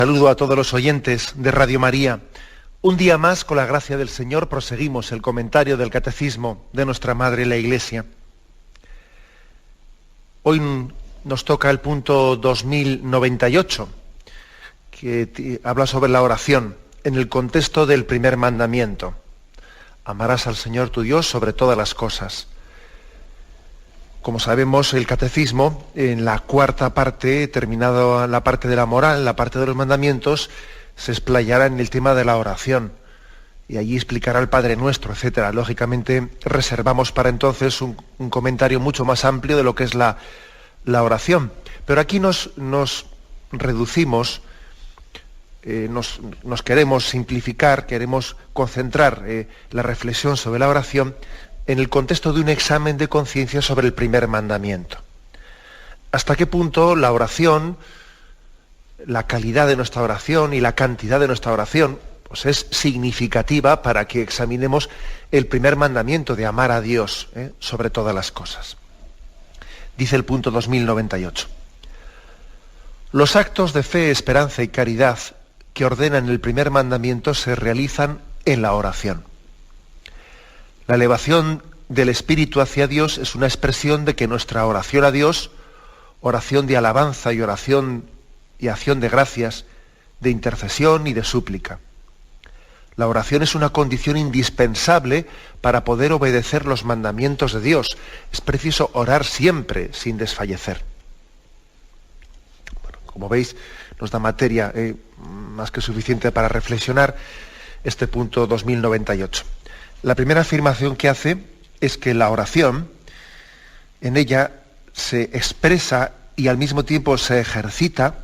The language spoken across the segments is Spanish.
Saludo a todos los oyentes de Radio María. Un día más, con la gracia del Señor, proseguimos el comentario del Catecismo de nuestra Madre la Iglesia. Hoy nos toca el punto 2098, que habla sobre la oración en el contexto del primer mandamiento. Amarás al Señor tu Dios sobre todas las cosas. Como sabemos, el Catecismo, en la cuarta parte, terminado la parte de la moral, la parte de los mandamientos, se explayará en el tema de la oración. Y allí explicará el Padre Nuestro, etc. Lógicamente, reservamos para entonces un comentario mucho más amplio de lo que es la oración. Pero aquí nos reducimos, nos queremos simplificar, queremos concentrar la reflexión sobre la oración en el contexto de un examen de conciencia sobre el primer mandamiento. ¿Hasta qué punto la oración, la calidad de nuestra oración y la cantidad de nuestra oración, pues es significativa para que examinemos el primer mandamiento de amar a Dios sobre todas las cosas? Dice el punto 2098. Los actos de fe, esperanza y caridad que ordenan el primer mandamiento se realizan en la oración. La elevación del espíritu hacia Dios es una expresión de que nuestra oración a Dios, oración de alabanza y oración y acción de gracias, de intercesión y de súplica. La oración es una condición indispensable para poder obedecer los mandamientos de Dios. Es preciso orar siempre sin desfallecer. Bueno, como veis, nos da materia más que suficiente para reflexionar este punto 2098. La primera afirmación que hace es que la oración, en ella se expresa y al mismo tiempo se ejercita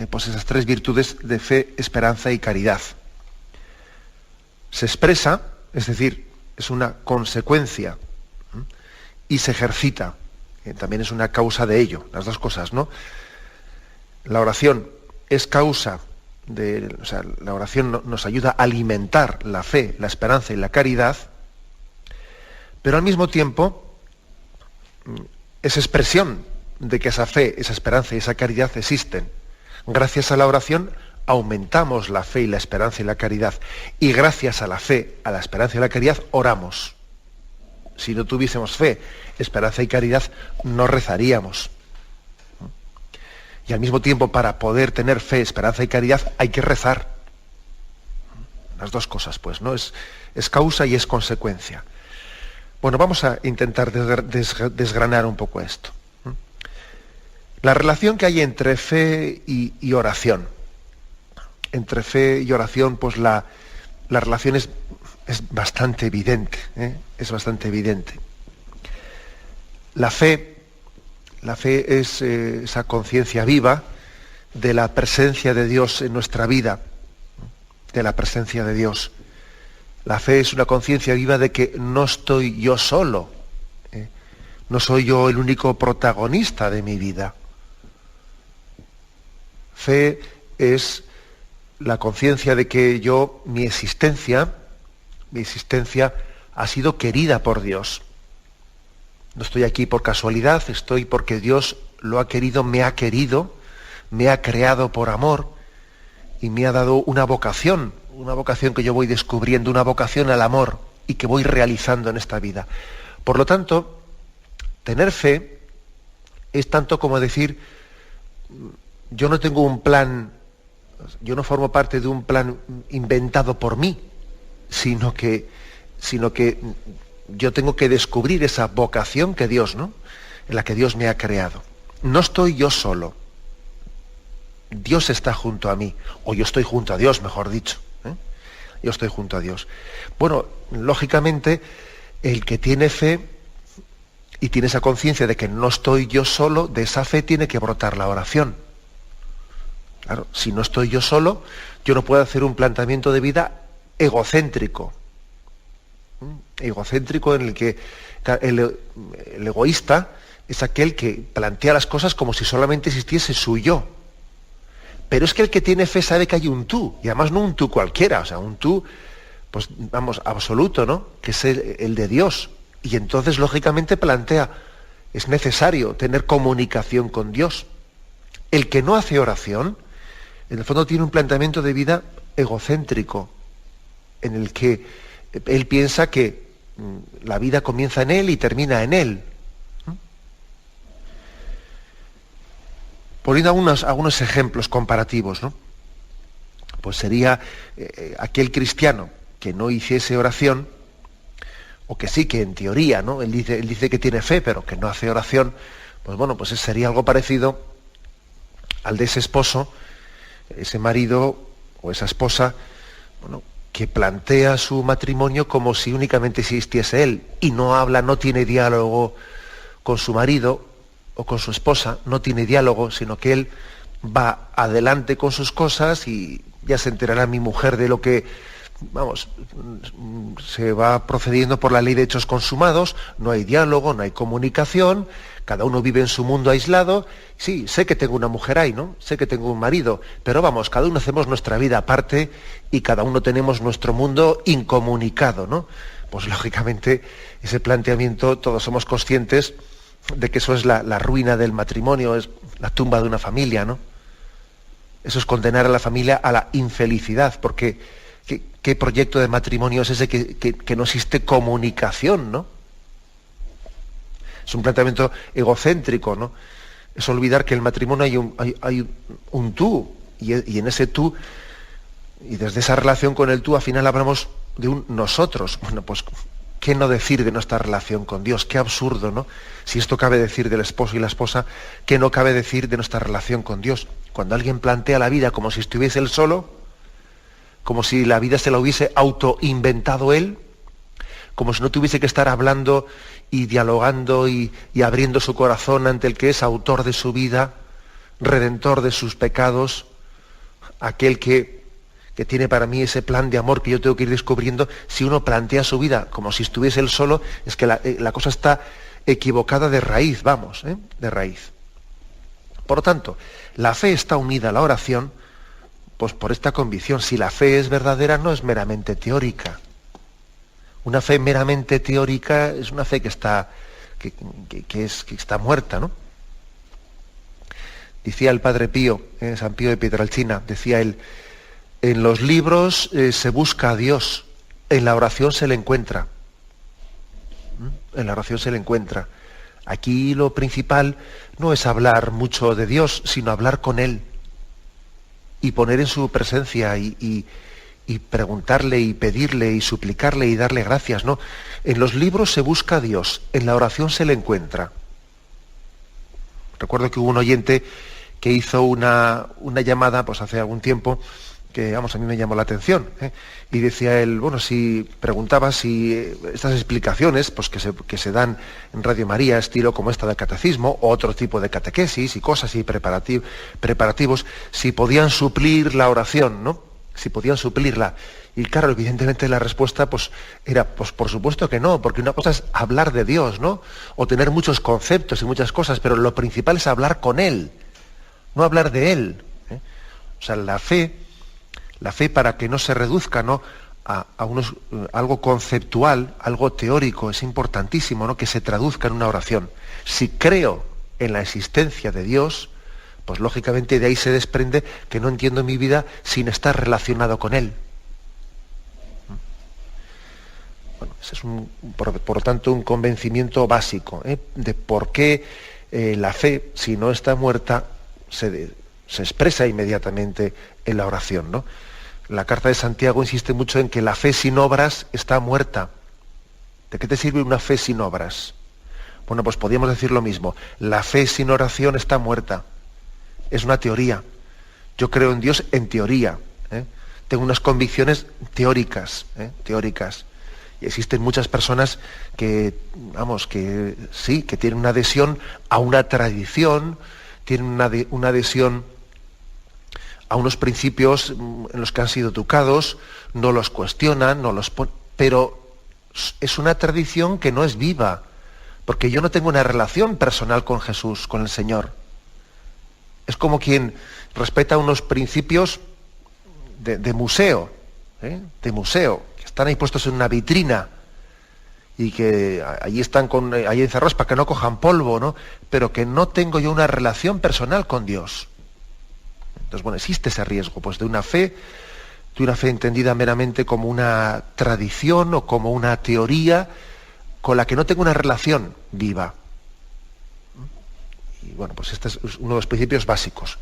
pues esas tres virtudes de fe, esperanza y caridad. Se expresa, es decir, es una consecuencia, y se ejercita, también es una causa de ello, las dos cosas, ¿no? La oración es causa la oración nos ayuda a alimentar la fe, la esperanza y la caridad, pero al mismo tiempo es expresión de que esa fe, esa esperanza y esa caridad existen. Gracias a la oración aumentamos la fe y la esperanza y la caridad, y gracias a la fe, a la esperanza y la caridad oramos. Si no tuviésemos fe, esperanza y caridad, no rezaríamos. Y al mismo tiempo, para poder tener fe, esperanza y caridad, hay que rezar. Las dos cosas, pues, ¿no? Es causa y es consecuencia. Bueno, vamos a intentar desgranar un poco esto. La relación que hay entre fe y oración. Entre fe y oración, pues la relación es bastante evidente, es bastante evidente. La fe es esa conciencia viva de la presencia de Dios en nuestra vida, de la presencia de Dios. La fe es una conciencia viva de que no estoy yo solo, no soy yo el único protagonista de mi vida. Fe es la conciencia de que mi existencia ha sido querida por Dios. No estoy aquí por casualidad, estoy porque Dios lo ha querido, me ha creado por amor y me ha dado una vocación que yo voy descubriendo, una vocación al amor y que voy realizando en esta vida. Por lo tanto, tener fe es tanto como decir, yo no tengo un plan, yo no formo parte de un plan inventado por mí, sino que yo tengo que descubrir esa vocación que Dios, ¿no?, en la que Dios me ha creado. No estoy yo solo. Dios está junto a mí, o yo estoy junto a Dios, mejor dicho. Yo estoy junto a Dios. Bueno, lógicamente, el que tiene fe y tiene esa conciencia de que no estoy yo solo, de esa fe tiene que brotar la oración. Claro, si no estoy yo solo, yo no puedo hacer un planteamiento de vida egocéntrico. Egocéntrico en el que el egoísta es aquel que plantea las cosas como si solamente existiese su yo. Pero es que el que tiene fe sabe que hay un tú, y además no un tú cualquiera, o sea, un tú, pues vamos, absoluto, ¿no?, que es el de Dios. Y entonces, lógicamente, plantea, es necesario tener comunicación con Dios. El que no hace oración En el fondo tiene un planteamiento de vida egocéntrico, en el que él piensa que la vida comienza en él y termina en él. Poniendo algunos ejemplos comparativos, ¿no? Pues sería aquel cristiano que no hiciese oración, o que sí, que en teoría, ¿no? Él dice que tiene fe, pero que no hace oración, pues bueno, pues sería algo parecido al de ese esposo, ese marido o esa esposa, bueno, que plantea su matrimonio como si únicamente existiese él, y no habla, no tiene diálogo con su marido o con su esposa, no tiene diálogo, sino que él va adelante con sus cosas y ya se enterará mi mujer de lo que, vamos, se va procediendo por la ley de hechos consumados, no hay diálogo, no hay comunicación, cada uno vive en su mundo aislado. Sí, sé que tengo una mujer ahí, ¿no? Sé que tengo un marido, pero vamos, cada uno hacemos nuestra vida aparte y cada uno tenemos nuestro mundo incomunicado, ¿no? Pues lógicamente ese planteamiento, todos somos conscientes de que eso es la ruina del matrimonio, es la tumba de una familia, ¿no? Eso es condenar a la familia a la infelicidad, porque ¿qué proyecto de matrimonio es ese que no existe comunicación, ¿no? Es un planteamiento egocéntrico, ¿no? Es olvidar que en el matrimonio hay un tú, y en ese tú, y desde esa relación con el tú, al final hablamos de un nosotros. Bueno, pues, ¿qué no decir de nuestra relación con Dios? Qué absurdo, ¿no? Si esto cabe decir del esposo y la esposa, ¿qué no cabe decir de nuestra relación con Dios? Cuando alguien plantea la vida como si estuviese él solo, como si la vida se la hubiese autoinventado él, como si no tuviese que estar hablando y dialogando y abriendo su corazón ante el que es autor de su vida, redentor de sus pecados, aquel que tiene para mí ese plan de amor que yo tengo que ir descubriendo. Si uno plantea su vida como si estuviese él solo, es que la cosa está equivocada de raíz, vamos, de raíz. Por lo tanto, la fe está unida a la oración, pues por esta convicción. Si la fe es verdadera, no es meramente teórica. Una fe meramente teórica es una fe que está muerta, ¿no? Decía el Padre Pío, San Pío de Pietrelcina, decía él: en los libros se busca a Dios, en la oración se le encuentra. En la oración se le encuentra. Aquí lo principal no es hablar mucho de Dios, sino hablar con Él y poner en su presencia y preguntarle y pedirle y suplicarle y darle gracias, ¿no? En los libros se busca a Dios, en la oración se le encuentra. Recuerdo que hubo un oyente que hizo una llamada, pues hace algún tiempo, que, vamos, a mí me llamó la atención, y decía él, bueno, preguntaba si estas explicaciones, pues que se dan en Radio María, estilo como esta del catecismo, o otro tipo de catequesis y cosas y preparativos, si podían suplir la oración, ¿no? Si podían suplirla. Y claro, evidentemente la respuesta pues era, pues por supuesto que no, porque una cosa es hablar de Dios, ¿no? O tener muchos conceptos y muchas cosas, pero lo principal es hablar con Él, no hablar de Él. O sea, la fe, para que no se reduzca, ¿no?, a algo conceptual, algo teórico, es importantísimo, ¿no?, que se traduzca en una oración. Si creo en la existencia de Dios, pues lógicamente de ahí se desprende que no entiendo mi vida sin estar relacionado con Él. Bueno, ese es por lo tanto un convencimiento básico, de por qué la fe, si no está muerta, se expresa inmediatamente en la oración, ¿no? La carta de Santiago insiste mucho en que la fe sin obras está muerta. ¿De qué te sirve una fe sin obras? Bueno, pues podríamos decir lo mismo. La fe sin oración está muerta. Es una teoría. Yo creo en Dios en teoría. Tengo unas convicciones teóricas. Y existen muchas personas que tienen una adhesión a una tradición, tienen una adhesión a unos principios en los que han sido educados, no los cuestionan, pero es una tradición que no es viva, porque yo no tengo una relación personal con Jesús, con el Señor. Es como quien respeta unos principios de museo, que están ahí puestos en una vitrina y que allí están ahí encerrados para que no cojan polvo, ¿no? Pero que no tengo yo una relación personal con Dios. Entonces, bueno, existe ese riesgo, pues de una fe entendida meramente como una tradición o como una teoría con la que no tengo una relación viva. Y bueno, pues este es uno de los principios básicos.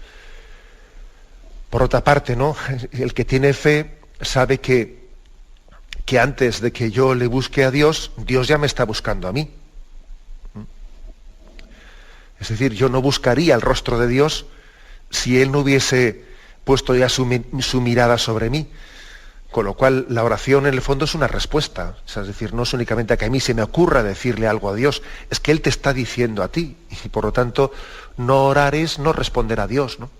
Por otra parte, ¿no? El que tiene fe sabe que antes de que yo le busque a Dios, Dios ya me está buscando a mí. Es decir, yo no buscaría el rostro de Dios si Él no hubiese puesto ya su mirada sobre mí. Con lo cual, la oración en el fondo es una respuesta. O sea, es decir, no es únicamente a que a mí se me ocurra decirle algo a Dios, es que Él te está diciendo a ti. Y por lo tanto, no orar es no responder a Dios, ¿no?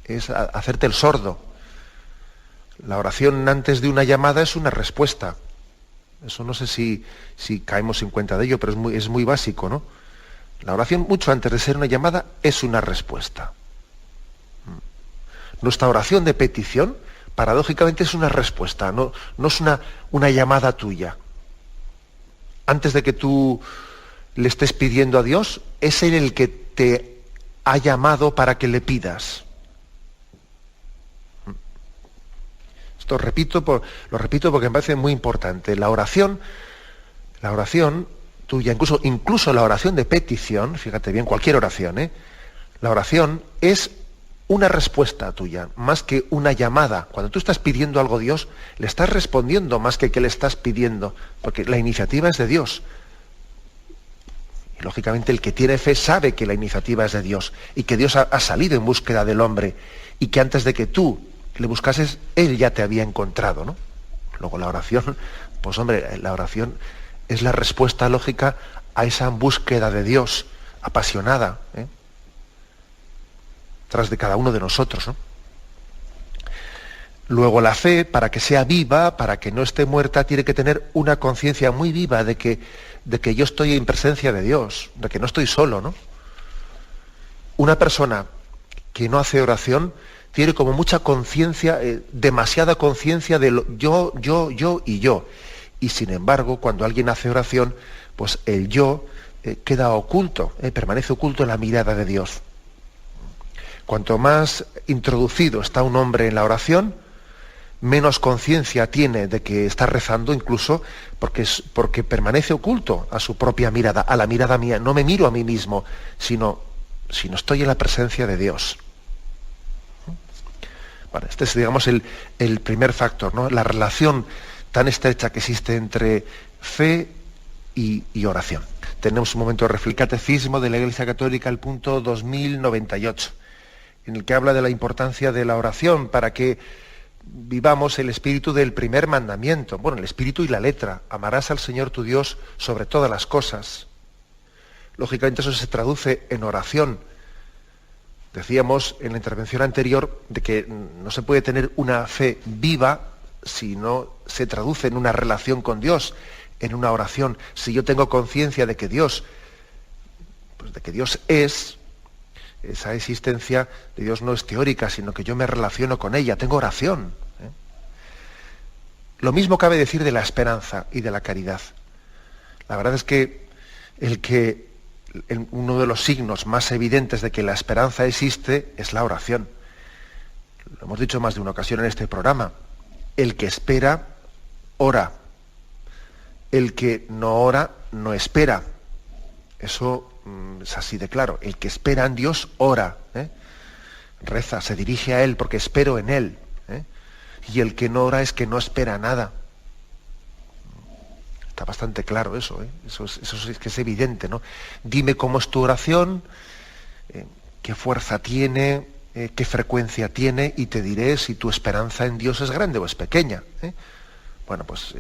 Es hacerte el sordo. La oración antes de una llamada es una respuesta. Eso no sé si caemos en cuenta de ello, pero es muy básico, ¿no? La oración, mucho antes de ser una llamada, es una respuesta. Nuestra oración de petición, paradójicamente, es una respuesta, no es una llamada tuya. Antes de que tú le estés pidiendo a Dios, es Él el que te ha llamado para que le pidas. Esto lo repito porque me parece muy importante. La oración tuya, incluso la oración de petición, fíjate bien, cualquier oración, la oración es una respuesta tuya, más que una llamada. Cuando tú estás pidiendo algo a Dios, le estás respondiendo más que le estás pidiendo, porque la iniciativa es de Dios. Y lógicamente el que tiene fe sabe que la iniciativa es de Dios y que Dios ha salido en búsqueda del hombre y que antes de que tú le buscases, Él ya te había encontrado, ¿no? Luego la oración, pues hombre, la oración es la respuesta lógica a esa búsqueda de Dios apasionada, tras de cada uno de nosotros, ¿no? Luego la fe, para que sea viva, para que no esté muerta, tiene que tener una conciencia muy viva de que yo estoy en presencia de Dios, de que no estoy solo, ¿no? Una persona que no hace oración tiene como mucha conciencia, demasiada conciencia de yo y yo. Y sin embargo, cuando alguien hace oración, pues el yo queda oculto, permanece oculto en la mirada de Dios. Cuanto más introducido está un hombre en la oración, menos conciencia tiene de que está rezando, incluso porque permanece oculto a su propia mirada, a la mirada mía. No me miro a mí mismo, sino estoy en la presencia de Dios. Bueno, este es, digamos, el primer factor, ¿no? La relación tan estrecha que existe entre fe y oración. Tenemos un momento de reflexión. El Catecismo de la Iglesia Católica, el punto 2098, en el que habla de la importancia de la oración para que vivamos el espíritu del primer mandamiento. Bueno, el espíritu y la letra. Amarás al Señor tu Dios sobre todas las cosas. Lógicamente eso se traduce en oración. Decíamos en la intervención anterior de que no se puede tener una fe viva si no se traduce en una relación con Dios, en una oración. Si yo tengo conciencia de que Dios, pues de que Dios es, esa existencia de Dios no es teórica, sino que yo me relaciono con ella, tengo oración. Lo mismo cabe decir de la esperanza y de la caridad. La verdad es que uno de los signos más evidentes de que la esperanza existe es la oración. Lo hemos dicho más de una ocasión en este programa. El que espera, ora. El que no ora, no espera. Eso es así de claro. El que espera en Dios, ora. Reza, se dirige a Él porque espero en Él. Y el que no ora es que no espera nada. Está bastante claro eso, eso es que es evidente, ¿no? Dime cómo es tu oración, qué fuerza tiene, qué frecuencia tiene, y te diré si tu esperanza en Dios es grande o es pequeña. Bueno, pues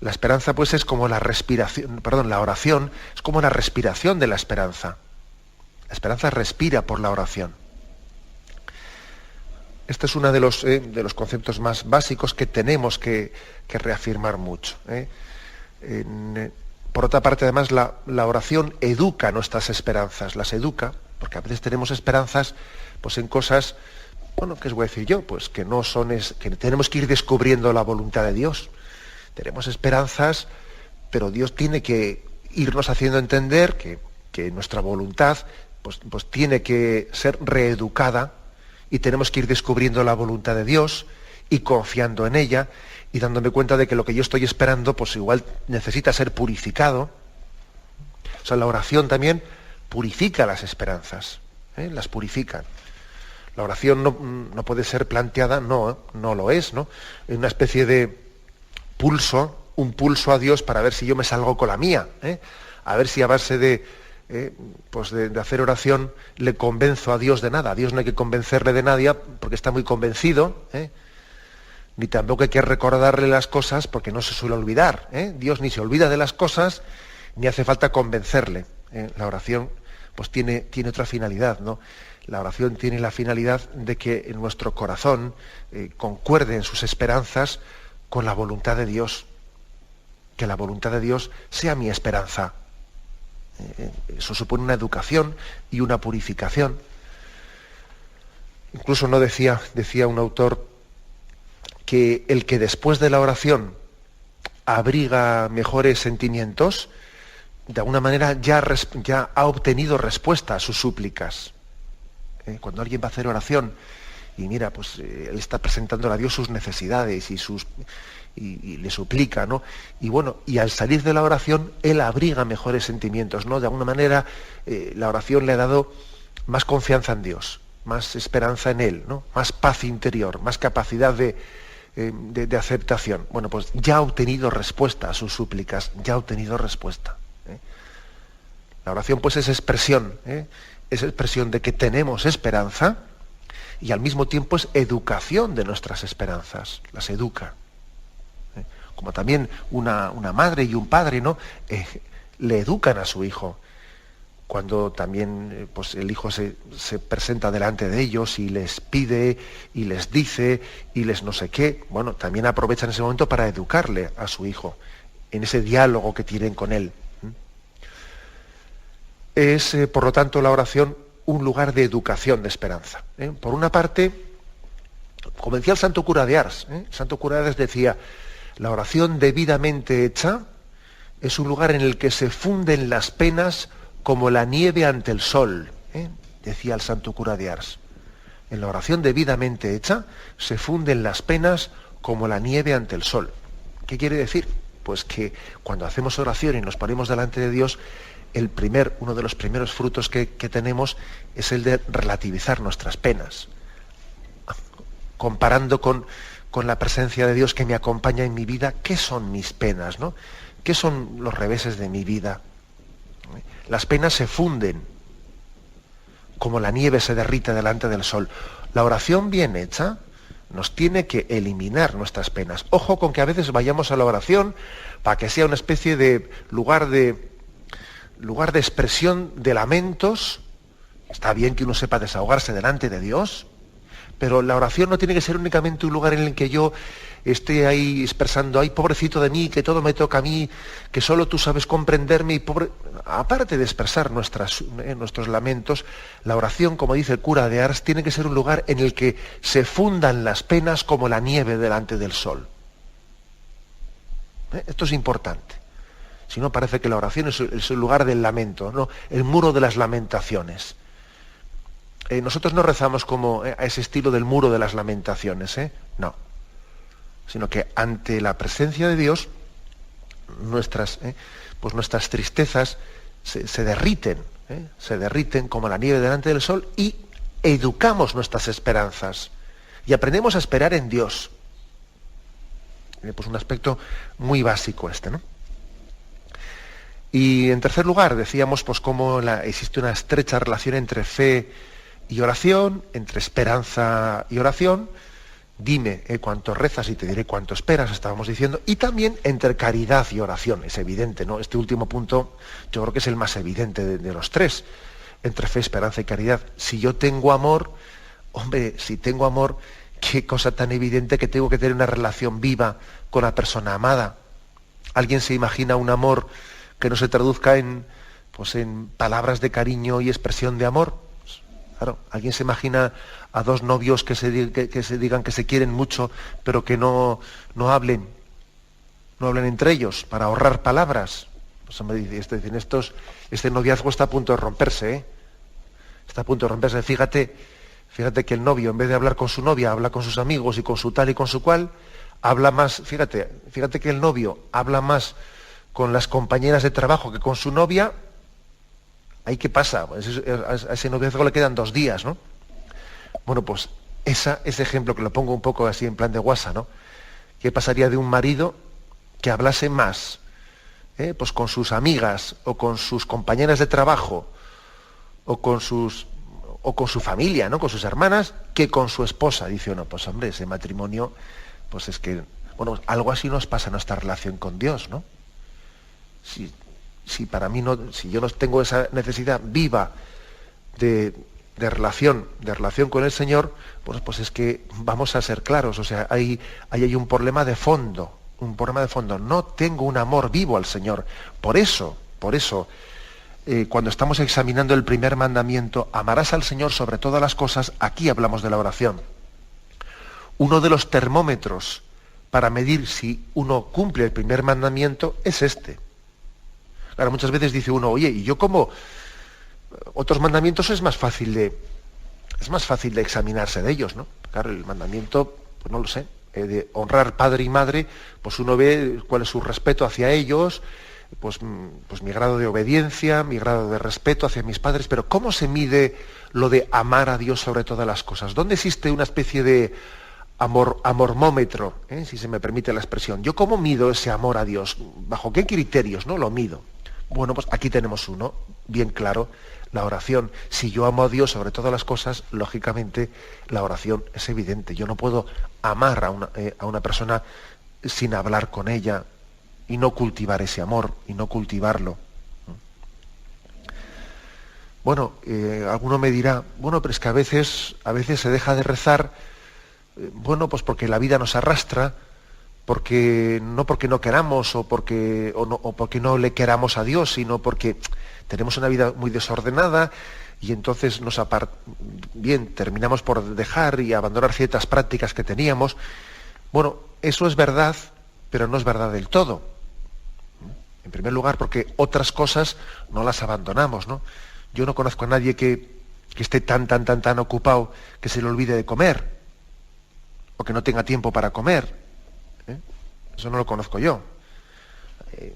la esperanza pues es como la respiración, la oración es como la respiración de la esperanza. La esperanza respira por la oración. Este es uno de los conceptos más básicos que tenemos que reafirmar mucho. Por otra parte, además, la oración educa nuestras esperanzas, las educa, porque a veces tenemos esperanzas pues en cosas, bueno, ¿qué os voy a decir yo? Pues que no son, que tenemos que ir descubriendo la voluntad de Dios. Tenemos esperanzas, pero Dios tiene que irnos haciendo entender que nuestra voluntad pues tiene que ser reeducada y tenemos que ir descubriendo la voluntad de Dios y confiando en ella y dándome cuenta de que lo que yo estoy esperando pues igual necesita ser purificado. O sea, la oración también purifica las esperanzas, las purifica. La oración no puede ser planteada, no lo es, ¿no? En una especie de pulso, un pulso a Dios para ver si yo me salgo con la mía, a ver si a base de hacer oración le convenzo a Dios de nada. A Dios no hay que convencerle de nadie porque está muy convencido, ni tampoco hay que recordarle las cosas porque no se suele olvidar. Dios ni se olvida de las cosas, ni hace falta convencerle. La oración pues tiene otra finalidad, ¿no? La oración tiene la finalidad de que en nuestro corazón concuerden sus esperanzas con la voluntad de Dios. Que la voluntad de Dios sea mi esperanza. Eso supone una educación y una purificación. Incluso no decía un autor que el que después de la oración abriga mejores sentimientos, de alguna manera ya ha obtenido respuesta a sus súplicas. Cuando alguien va a hacer oración y mira, pues él está presentando a Dios sus necesidades y le suplica, ¿no? Y bueno, y al salir de la oración, él abriga mejores sentimientos, ¿no? De alguna manera, la oración le ha dado más confianza en Dios, más esperanza en Él, ¿no? Más paz interior, más capacidad de aceptación. Bueno, pues ya ha obtenido respuesta a sus súplicas, ya ha obtenido respuesta. La oración, pues, es expresión de que tenemos esperanza y al mismo tiempo es educación de nuestras esperanzas, las educa. Como también una madre y un padre, ¿no? Le educan a su hijo. Cuando también pues el hijo se presenta delante de ellos y les pide y les dice y les no sé qué, bueno, también aprovechan ese momento para educarle a su hijo en ese diálogo que tienen con él. Es, por lo tanto, la oración un lugar de educación, de esperanza. Por una parte, como decía el santo cura de Ars, el santo cura de Ars decía: la oración debidamente hecha es un lugar en el que se funden las penas como la nieve ante el sol, decía el santo cura de Ars. En la oración debidamente hecha se funden las penas como la nieve ante el sol. ¿Qué quiere decir? Pues que cuando hacemos oración y nos ponemos delante de Dios, uno de los primeros frutos que tenemos es el de relativizar nuestras penas, comparando con la presencia de Dios que me acompaña en mi vida. ¿Qué son mis penas, no? ¿Qué son los reveses de mi vida? Las penas se funden, como la nieve se derrite delante del sol. La oración bien hecha nos tiene que eliminar nuestras penas. Ojo con que a veces vayamos a la oración para que sea una especie de lugar de expresión de lamentos. Está bien que uno sepa desahogarse delante de Dios, pero la oración no tiene que ser únicamente un lugar en el que yo esté ahí expresando: ay, pobrecito de mí, que todo me toca a mí, que solo tú sabes comprenderme, y pobre... Aparte de expresar nuestros lamentos, la oración, como dice el cura de Ars, tiene que ser un lugar en el que se fundan las penas como la nieve delante del sol. Esto es importante. Si no, parece que la oración es el lugar del lamento, ¿no? El muro de las lamentaciones. Nosotros no rezamos como a ese estilo del muro de las lamentaciones, no. Sino que ante la presencia de Dios, nuestras tristezas se derriten, se derriten como la nieve delante del sol, y educamos nuestras esperanzas y aprendemos a esperar en Dios. Pues un aspecto muy básico este, ¿no? Y en tercer lugar, decíamos pues cómo existe una estrecha relación entre fe y oración, entre esperanza y oración. Dime cuánto rezas y te diré cuánto esperas, estábamos diciendo, y también entre caridad y oración. Es evidente, ¿no? Este último punto yo creo que es el más evidente de los tres, entre fe, esperanza y caridad. Si yo tengo amor, hombre, si tengo amor, qué cosa tan evidente que tengo que tener una relación viva con la persona amada. ¿Alguien se imagina un amor que no se traduzca en palabras de cariño y expresión de amor? Claro, ¿alguien se imagina a dos novios que se digan que se quieren mucho, pero que no hablen entre ellos para ahorrar palabras? Pues me dicen, este noviazgo está a punto de romperse, Está a punto de romperse. Fíjate Fíjate que el novio, en vez de hablar con su novia, habla con sus amigos y con su tal y con su cual, habla más, fíjate que el novio habla más con las compañeras de trabajo que con su novia. ¿Ahí qué pasa? Pues a ese noviazgo le quedan 2 días, ¿no? Bueno, pues ese ejemplo que lo pongo un poco así en plan de guasa, ¿no? ¿Qué pasaría de un marido que hablase más pues con sus amigas o con sus compañeras de trabajo o con su familia, ¿no? Con sus hermanas, que con su esposa? Dice uno, pues hombre, ese matrimonio, pues es que, bueno, algo así nos pasa en nuestra relación con Dios, ¿no? Si para mí si yo no tengo esa necesidad viva de relación con el Señor, pues es que vamos a ser claros, o sea, ahí hay un problema de fondo, no tengo un amor vivo al Señor. Por eso, cuando estamos examinando el primer mandamiento, amarás al Señor sobre todas las cosas, aquí hablamos de la oración. Uno de los termómetros para medir si uno cumple el primer mandamiento es este. Claro, muchas veces dice uno, oye, ¿y yo cómo? Otros mandamientos es más fácil de examinarse de ellos, ¿no? Claro, el mandamiento, pues no lo sé, de honrar padre y madre, pues uno ve cuál es su respeto hacia ellos, pues mi grado de obediencia, mi grado de respeto hacia mis padres, pero ¿cómo se mide lo de amar a Dios sobre todas las cosas? ¿Dónde existe una especie de amormómetro, si se me permite la expresión? ¿Yo cómo mido ese amor a Dios? ¿Bajo qué criterios, no lo mido? Bueno, pues aquí tenemos uno, bien claro, la oración. Si yo amo a Dios sobre todas las cosas, lógicamente la oración es evidente. Yo no puedo amar a una persona sin hablar con ella y no cultivar ese amor, y no cultivarlo. Bueno, alguno me dirá, bueno, pero es que a veces se deja de rezar, bueno, pues porque la vida nos arrastra, porque no queramos o porque no le queramos a Dios, sino porque tenemos una vida muy desordenada y entonces terminamos por dejar y abandonar ciertas prácticas que teníamos. Bueno, eso es verdad, pero no es verdad del todo. En primer lugar, porque otras cosas no las abandonamos, ¿no? Yo no conozco a nadie que esté tan ocupado que se le olvide de comer o que no tenga tiempo para comer. Eso no lo conozco yo.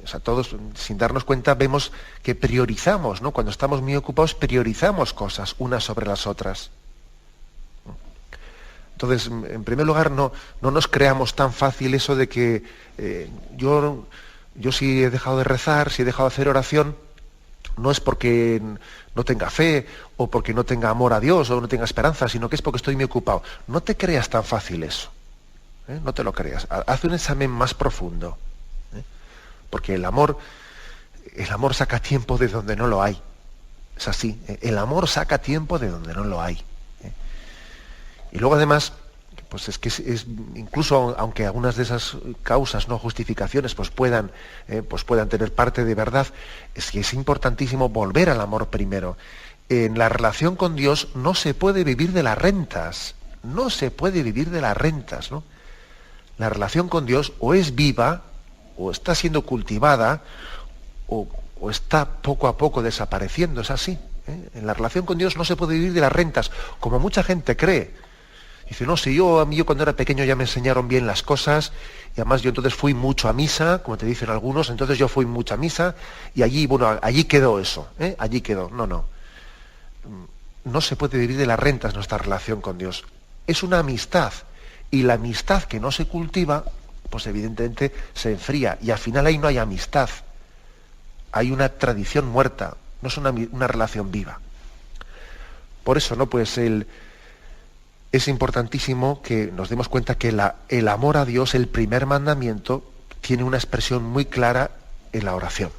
O sea, todos, sin darnos cuenta, vemos que priorizamos, ¿no? Cuando estamos muy ocupados, priorizamos cosas unas sobre las otras. Entonces, en primer lugar, no nos creamos tan fácil eso de que yo si he dejado de rezar, si he dejado de hacer oración, no es porque no tenga fe o porque no tenga amor a Dios o no tenga esperanza, sino que es porque estoy muy ocupado. No te creas tan fácil eso. No te lo creas. Haz un examen más profundo. Porque el amor saca tiempo de donde no lo hay. Es así. El amor saca tiempo de donde no lo hay. Y luego además, pues es que es incluso aunque algunas de esas causas, no justificaciones, pues puedan tener parte de verdad, es que es importantísimo volver al amor primero. En la relación con Dios no se puede vivir de las rentas. No se puede vivir de las rentas, ¿no? La relación con Dios o es viva, o está siendo cultivada, o está poco a poco desapareciendo, es así. En la relación con Dios no se puede vivir de las rentas, como mucha gente cree. Dice, no, si a mí cuando era pequeño ya me enseñaron bien las cosas, y además yo entonces fui mucho a misa, como te dicen algunos, entonces yo fui mucho a misa, y allí quedó eso, allí quedó. No. No se puede vivir de las rentas nuestra relación con Dios. Es una amistad. Y la amistad que no se cultiva, pues evidentemente se enfría. Y al final ahí no hay amistad. Hay una tradición muerta. No es una relación viva. Por eso, ¿no? Pues es importantísimo que nos demos cuenta que el amor a Dios, el primer mandamiento, tiene una expresión muy clara en la oración.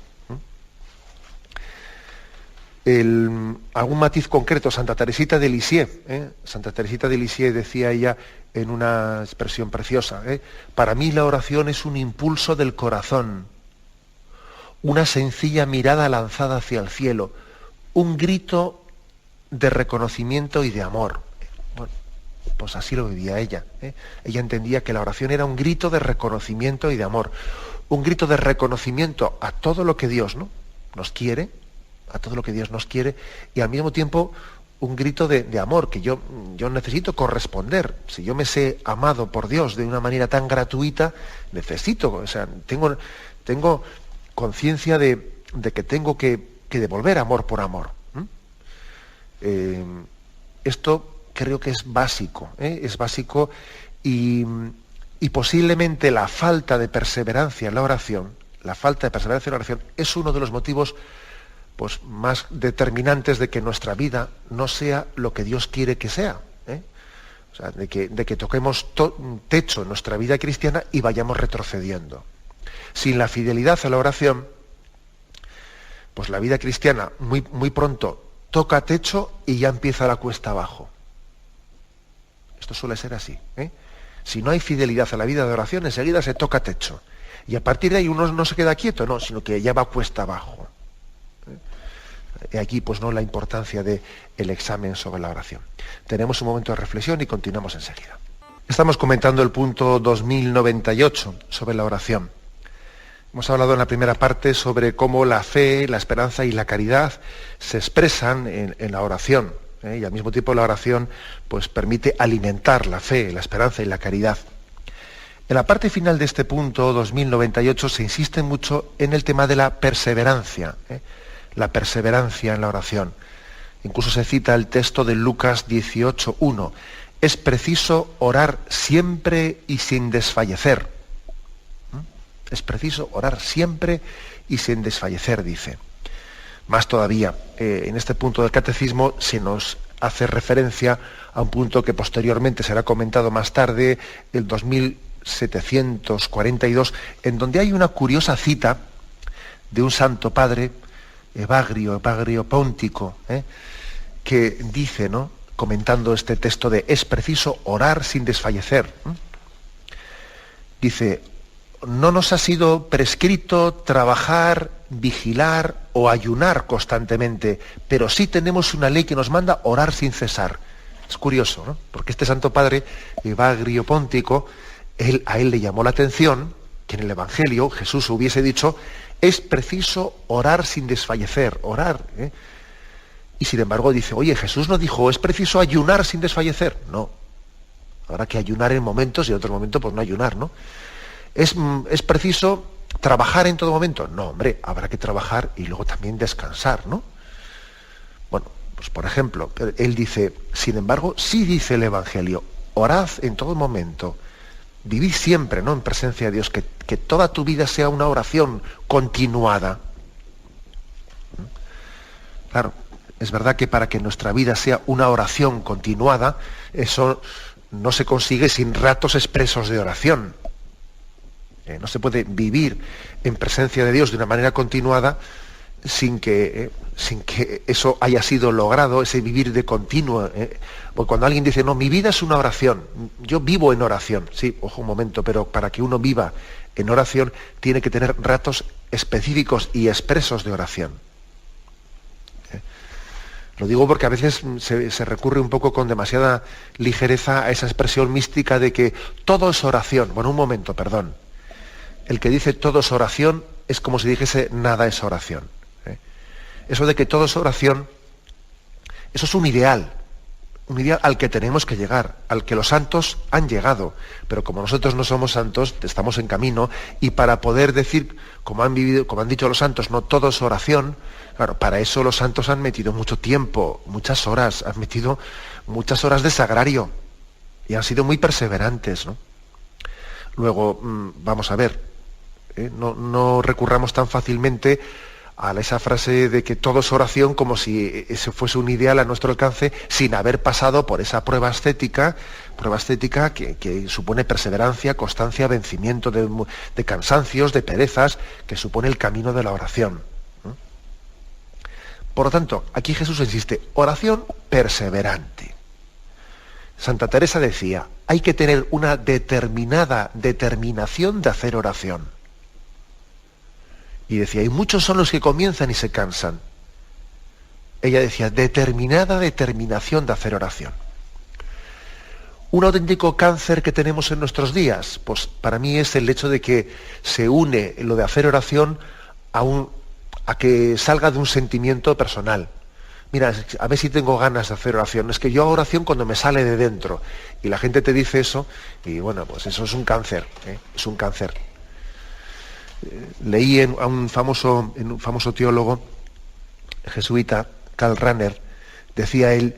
Algún matiz concreto, Santa Teresita de Lisieux. Santa Teresita de Lisieux decía ella en una expresión preciosa, para mí la oración es un impulso del corazón, una sencilla mirada lanzada hacia el cielo, un grito de reconocimiento y de amor. Bueno, pues así lo vivía ella. Ella entendía que la oración era un grito de reconocimiento y de amor, un grito de reconocimiento a todo lo que Dios, ¿no?, nos quiere, a todo lo que Dios nos quiere, y al mismo tiempo un grito de amor, que yo necesito corresponder. Si yo me sé amado por Dios de una manera tan gratuita, necesito, o sea, tengo conciencia de que tengo que devolver amor por amor. Esto creo que es básico, y posiblemente la falta de perseverancia en la oración, es uno de los motivos pues, más determinantes de que nuestra vida no sea lo que Dios quiere que sea. O sea, de que toquemos techo en nuestra vida cristiana y vayamos retrocediendo. Sin la fidelidad a la oración, pues la vida cristiana muy, muy pronto toca techo y ya empieza la cuesta abajo. Esto suele ser así. Si no hay fidelidad a la vida de oración, enseguida se toca techo. Y a partir de ahí uno no se queda quieto, no, sino que ya va cuesta abajo. Y aquí, pues no, la importancia del examen sobre la oración. Tenemos un momento de reflexión y continuamos enseguida. Estamos comentando el punto 2098 sobre la oración. Hemos hablado en la primera parte sobre cómo la fe, la esperanza y la caridad se expresan en la oración. Y al mismo tiempo la oración pues, permite alimentar la fe, la esperanza y la caridad. En la parte final de este punto 2098 se insiste mucho en el tema de la perseverancia en la oración. Incluso se cita el texto de Lucas 18:1. Es preciso orar siempre y sin desfallecer. Es preciso orar siempre y sin desfallecer, dice. Más todavía, en este punto del catecismo se nos hace referencia a un punto que posteriormente será comentado más tarde, el 2742, en donde hay una curiosa cita de un santo padre, Evagrio Póntico, que dice, ¿no?, comentando este texto de es preciso orar sin desfallecer. Dice, no nos ha sido prescrito trabajar, vigilar o ayunar constantemente, pero sí tenemos una ley que nos manda orar sin cesar. Es curioso, ¿no? Porque este santo padre, Evagrio Póntico, a él le llamó la atención que en el Evangelio Jesús hubiese dicho, es preciso orar sin desfallecer, orar. Y sin embargo dice, oye, Jesús no dijo, es preciso ayunar sin desfallecer. No. Habrá que ayunar en momentos y en otros momentos pues no ayunar, ¿no? ¿Es preciso trabajar en todo momento? No, hombre, habrá que trabajar y luego también descansar, ¿no? Bueno, pues por ejemplo, él dice, sin embargo, sí dice el Evangelio, orad en todo momento, vivid siempre, ¿no?, en presencia de Dios, que toda tu vida sea una oración continuada. Claro, es verdad que para que nuestra vida sea una oración continuada, eso no se consigue sin ratos expresos de oración. No se puede vivir en presencia de Dios de una manera continuada sin que eso haya sido logrado, ese vivir de continuo. Porque cuando alguien dice, no, mi vida es una oración, yo vivo en oración, sí, ojo un momento, pero para que uno viva en oración tiene que tener ratos específicos y expresos de oración. Lo digo porque a veces se recurre un poco con demasiada ligereza a esa expresión mística de que todo es oración. Bueno, un momento, perdón. El que dice todo es oración es como si dijese nada es oración. Eso de que todo es oración, eso es un ideal al que tenemos que llegar, al que los santos han llegado. Pero como nosotros no somos santos, estamos en camino, y para poder decir, como han dicho los santos, no todo es oración, claro, para eso los santos han metido mucho tiempo, muchas horas, han metido muchas horas de sagrario, y han sido muy perseverantes, ¿no? Luego, vamos a ver, no recurramos tan fácilmente a esa frase de que todo es oración como si ese fuese un ideal a nuestro alcance sin haber pasado por esa prueba ascética que supone perseverancia, constancia, vencimiento de cansancios, de perezas, que supone el camino de la oración. Por lo tanto, aquí Jesús insiste, oración perseverante. Santa Teresa decía, hay que tener una determinada determinación de hacer oración. Y decía, y muchos son los que comienzan y se cansan. Ella decía, determinada determinación de hacer oración. Un auténtico cáncer que tenemos en nuestros días, pues para mí es el hecho de que se une lo de hacer oración a que salga de un sentimiento personal. mira, a ver si tengo ganas de hacer oración. Es que yo hago oración cuando me sale de dentro. Y la gente te dice eso, y bueno, pues eso es un cáncer, es un cáncer. Leí en un famoso teólogo jesuita, Karl Rahner, decía él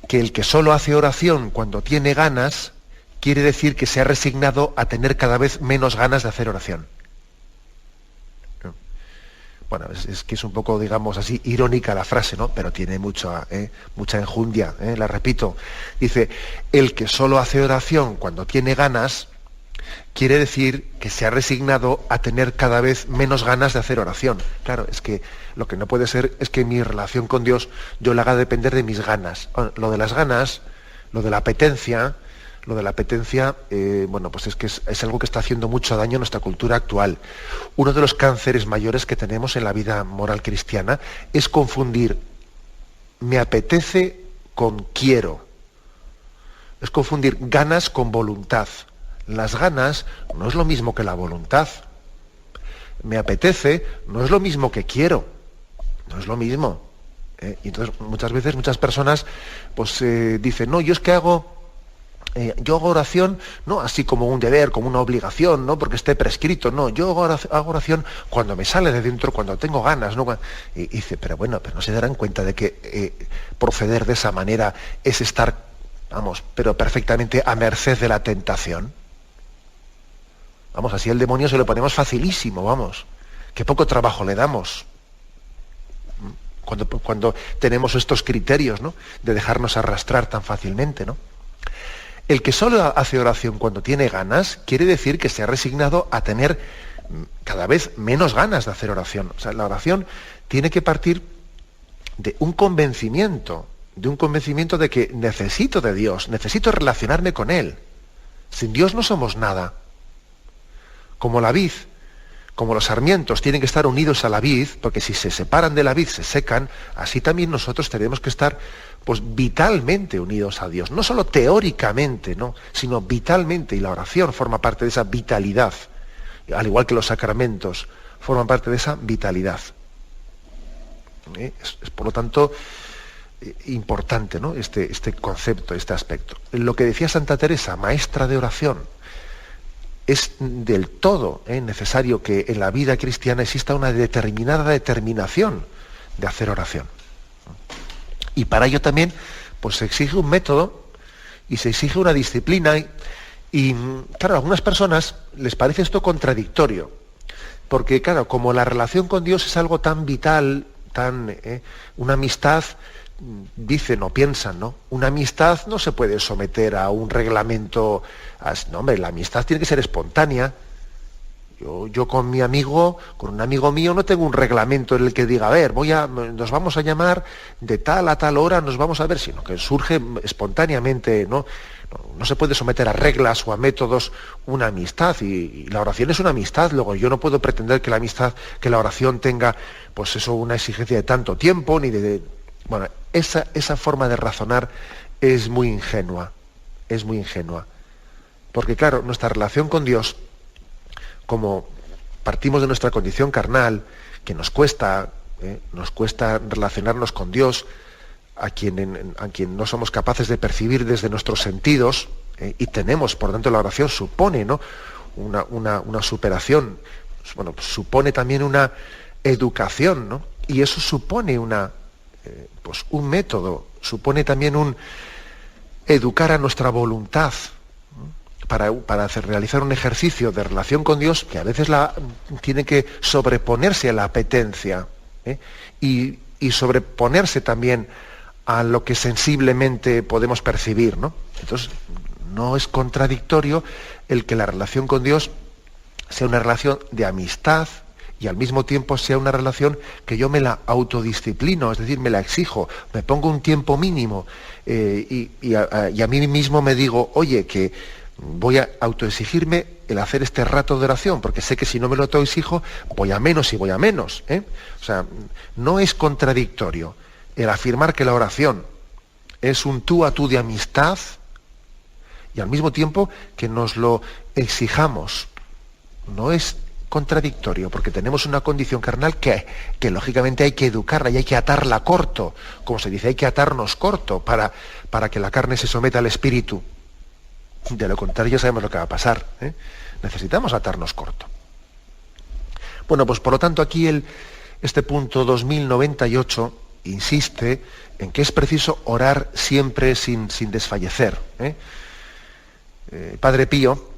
que el que solo hace oración cuando tiene ganas, quiere decir que se ha resignado a tener cada vez menos ganas de hacer oración. Bueno, es que es un poco, digamos así, irónica la frase, ¿no? Pero tiene mucha enjundia, la repito. Dice, el que solo hace oración cuando tiene ganas, quiere decir que se ha resignado a tener cada vez menos ganas de hacer oración. Claro, es que lo que no puede ser es que mi relación con Dios yo la haga depender de mis ganas. Lo de las ganas, lo de la apetencia, bueno, pues es que es algo que está haciendo mucho daño a nuestra cultura actual. Uno de los cánceres mayores que tenemos en la vida moral cristiana es confundir me apetece con quiero. Es confundir ganas con voluntad. Las ganas no es lo mismo que la voluntad. Me apetece no es lo mismo que quiero. No es lo mismo. Y entonces muchas veces muchas personas pues dicen, no, yo es que yo hago oración, no así como un deber, como una obligación, no porque esté prescrito, no, yo hago oración cuando me sale de dentro, cuando tengo ganas, ¿no? Y dice, pero bueno, pero no se darán cuenta de que proceder de esa manera es estar, vamos, pero perfectamente a merced de la tentación. Vamos, así al demonio se lo ponemos facilísimo, vamos, qué poco trabajo le damos. Cuando tenemos estos criterios, ¿no? De dejarnos arrastrar tan fácilmente, ¿no? El que solo hace oración cuando tiene ganas, quiere decir que se ha resignado a tener cada vez menos ganas de hacer oración. O sea, la oración tiene que partir de un convencimiento de que necesito de Dios, necesito relacionarme con Él. Sin Dios no somos nada. Como la vid, como los sarmientos tienen que estar unidos a la vid, porque si se separan de la vid se secan, así también nosotros tenemos que estar pues vitalmente unidos a Dios, no solo teóricamente, ¿no? Sino vitalmente, y la oración forma parte de esa vitalidad, al igual que los sacramentos forman parte de esa vitalidad. Es por lo tanto importante, ¿no? este concepto, este aspecto. Lo que decía Santa Teresa, maestra de oración, es del todo necesario que en la vida cristiana exista una determinada determinación de hacer oración. Y para ello también pues, se exige un método y se exige una disciplina. Y claro, a algunas personas les parece esto contradictorio. Porque claro, como la relación con Dios es algo tan vital, una amistad, dicen o piensan, ¿no? Una amistad no se puede someter a un reglamento. No, hombre, la amistad tiene que ser espontánea. Yo con mi amigo, con un amigo mío, no tengo un reglamento en el que diga, a ver, nos vamos a llamar de tal a tal hora, nos vamos a ver, sino que surge espontáneamente, ¿no? No se puede someter a reglas o a métodos una amistad, y la oración es una amistad. Luego yo no puedo pretender que la oración tenga, pues eso, una exigencia de tanto tiempo, ni de... Bueno, esa forma de razonar es muy ingenua, porque claro, nuestra relación con Dios, como partimos de nuestra condición carnal, que nos cuesta relacionarnos con Dios, a quien no somos capaces de percibir desde nuestros sentidos, y tenemos, por tanto, la oración supone, ¿no? una superación, bueno, supone también una educación, ¿no? Y eso supone un método, supone también un educar a nuestra voluntad, para realizar un ejercicio de relación con Dios que a veces tiene que sobreponerse a la apetencia, y sobreponerse también a lo que sensiblemente podemos percibir, ¿no? Entonces, no es contradictorio el que la relación con Dios sea una relación de amistad y al mismo tiempo sea una relación que yo me la autodisciplino, es decir, me la exijo, me pongo un tiempo mínimo, y a mí mismo me digo, oye, que voy a autoexigirme el hacer este rato de oración, porque sé que si no me lo autoexijo, voy a menos y voy a menos. O sea, no es contradictorio el afirmar que la oración es un tú a tú de amistad y al mismo tiempo que nos lo exijamos. No es contradictorio, porque tenemos una condición carnal que lógicamente hay que educarla y hay que atarla corto, como se dice, hay que atarnos corto para que la carne se someta al espíritu. De lo contrario ya sabemos lo que va a pasar, ¿eh? Necesitamos atarnos corto. Bueno, pues por lo tanto aquí este punto 2098 insiste en que es preciso orar siempre sin desfallecer, ¿eh? Padre Pío,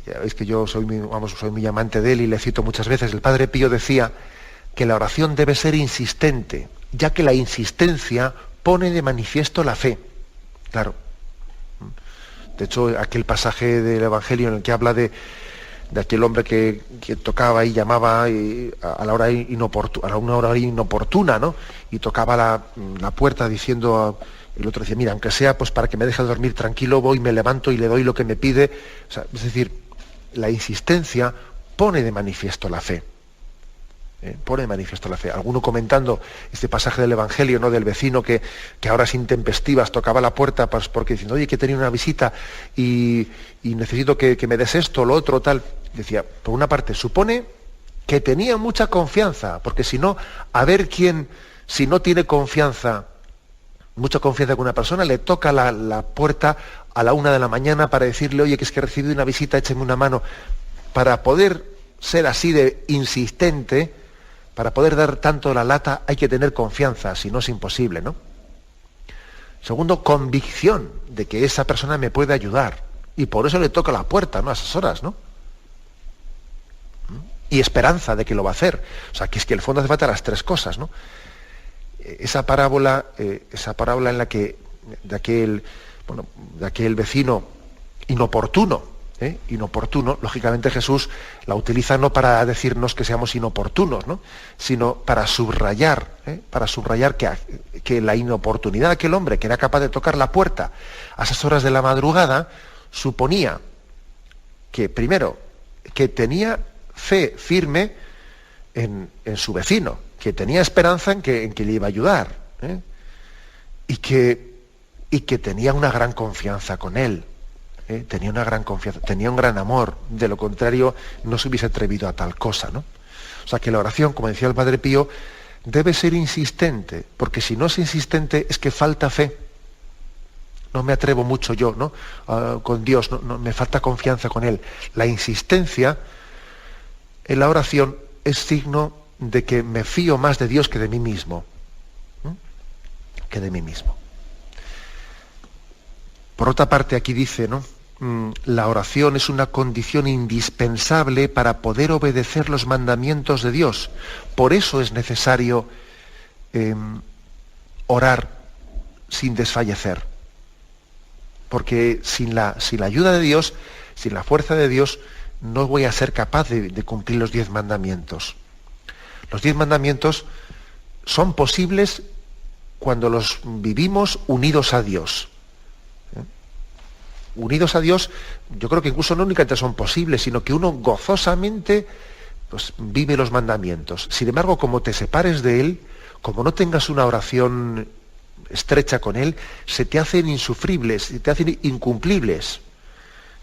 ya veis que yo soy muy amante de él y le cito muchas veces, el Padre Pío decía que la oración debe ser insistente, ya que la insistencia pone de manifiesto la fe. Claro. De hecho, aquel pasaje del Evangelio en el que habla de aquel hombre que tocaba y llamaba a la hora inoportuna, ¿no? Y tocaba la puerta diciendo, el otro decía, mira, aunque sea pues para que me deje dormir tranquilo, voy, me levanto y le doy lo que me pide. O sea, es decir, la insistencia pone de manifiesto la fe. Pone de manifiesto la fe. Alguno comentando este pasaje del Evangelio, ¿no? Del vecino que a horas intempestivas tocaba la puerta porque diciendo, oye, que tenía una visita y necesito que me des esto, lo otro, tal. Decía, por una parte, supone que tenía mucha confianza, porque si no, a ver quién, si no tiene confianza, mucha confianza con una persona, le toca la puerta a la 1 de la mañana para decirle, oye, que es que he recibido una visita, écheme una mano. Para poder ser así de insistente, para poder dar tanto la lata, hay que tener confianza, si no es imposible, ¿no? Segundo, convicción de que esa persona me puede ayudar. Y por eso le toca la puerta, ¿no? A esas horas, ¿no? Y esperanza de que lo va a hacer. O sea, que es que el fondo hace falta las tres cosas, ¿no? Esa parábola en la que de aquel vecino inoportuno, lógicamente Jesús la utiliza no para decirnos que seamos inoportunos, ¿no? Sino para subrayar que la inoportunidad de aquel hombre que era capaz de tocar la puerta a esas horas de la madrugada suponía que, primero, que tenía fe firme en su vecino, que tenía esperanza en que le iba a ayudar, ¿eh? y que tenía una gran confianza con él. Tenía una gran confianza, tenía un gran amor, de lo contrario no se hubiese atrevido a tal cosa, ¿no? O sea que la oración, como decía el Padre Pío, debe ser insistente, porque si no es insistente es que falta fe. No me atrevo mucho yo, ¿no? Con Dios, no, me falta confianza con Él. La insistencia en la oración es signo de que me fío más de Dios que de mí mismo. Que de mí mismo. Por otra parte, aquí dice, ¿no? La oración es una condición indispensable para poder obedecer los mandamientos de Dios. Por eso es necesario orar sin desfallecer. Porque sin la ayuda de Dios, sin la fuerza de Dios, no voy a ser capaz de cumplir los 10 mandamientos. Los 10 mandamientos son posibles cuando los vivimos unidos a Dios. Unidos a Dios, yo creo que incluso no únicamente son posibles, sino que uno gozosamente pues, vive los mandamientos. Sin embargo, como te separes de Él, como no tengas una oración estrecha con Él, se te hacen insufribles, se te hacen incumplibles.